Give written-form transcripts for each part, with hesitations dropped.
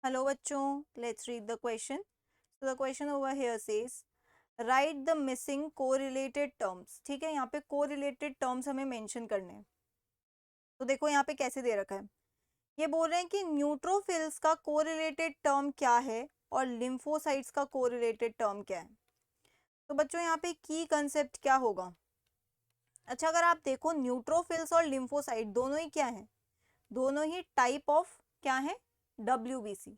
Hello बच्चों, let's read the question. So the question over here says write the missing correlated terms. ठीक है, यहाँ पे correlated terms हमें मेंशन करने हैं. तो देखो यहाँ पे कैसे दे रखा है. ये बोल रहे हैं कि न्यूट्रोफिल्स का कोरिलेटेड टर्म क्या है और लिम्फोसाइट्स का कोरिलेटेड टर्म क्या है. तो बच्चों यहाँ पे की कंसेप्ट क्या होगा. अच्छा, अगर आप देखो न्यूट्रोफिल्स और लिम्फोसाइट दोनों ही क्या है, दोनों ही टाइप ऑफ क्या है, WBC.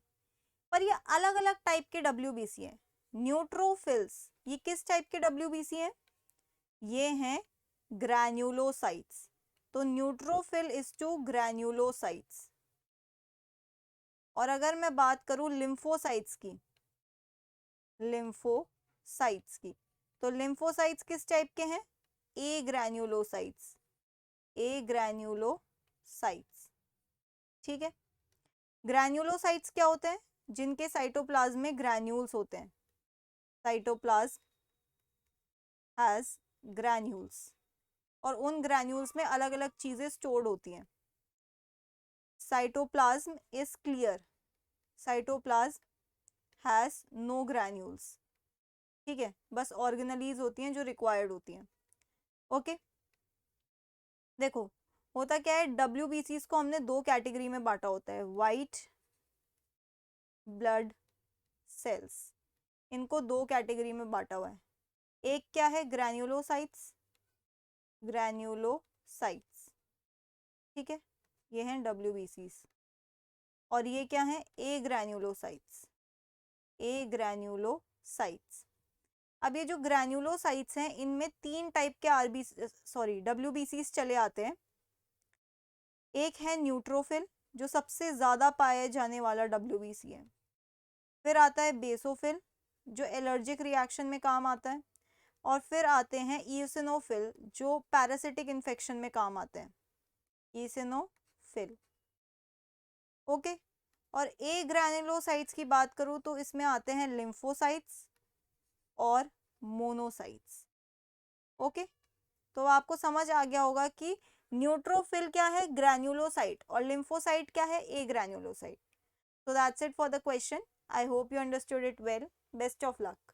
पर ये अलग अलग टाइप के WBC है. न्यूट्रोफिल्स ये किस टाइप के WBC है, ये हैं ग्रैन्युलोसाइट्स. तो न्यूट्रोफिल इज टू ग्रैन्युलोसाइट्स. और अगर मैं बात करूं लिम्फोसाइट्स की, तो लिम्फोसाइट्स किस टाइप के हैं, ए ग्रैन्युलोसाइट्स. ठीक है. ग्रैन्युलोसाइट्स क्या होते हैं, जिनके साइटोप्लाज्म में ग्रैन्यूल्स होते हैं. साइटोप्लाज्म हैज ग्रैन्यूल्स और उन ग्रैन्यूल्स में अलग अलग चीजें स्टोर्ड होती हैं. Cytoplasm is clear. Cytoplasm has no granules. ठीक है, बस ऑर्गेनलीज होती हैं जो रिक्वायर्ड होती हैं. ओके. देखो होता क्या है, WBCs को हमने दो कैटेगरी में बांटा होता है, वाइट ब्लड सेल्स. इनको दो कैटेगरी में बांटा हुआ है. एक क्या है, ग्रैन्युलोसाइट्स. ठीक है, ये हैं WBCs. और ये क्या है, ए ग्रैन्युलोसाइट्स. अब ये जो ग्रैन्युलोसाइट्स हैं, इनमें तीन टाइप के WBCs चले आते हैं. एक है न्यूट्रोफिल, जो सबसे ज्यादा पाए जाने वाला WBC है. फिर आता है बेसोफिल, जो एलर्जिक रिएक्शन में काम आता है. और फिर आते हैं ईसिनोफिल, जो पैरासिटिक इन्फेक्शन में काम आते हैं. ईसिनोफिल. ओके. और ए ग्रैन्युलोसाइट्स की बात करूं तो इसमें आते हैं लिम्फोसाइट्स और मोनोसाइट्स. ओके. तो आपको समझ आ गया होगा कि न्यूट्रोफिल क्या है, ग्रैन्युलोसाइट, और लिम्फोसाइट क्या है, ए ग्रैन्युलोसाइट. So that's it for the question. I hope you understood it well. Best of luck.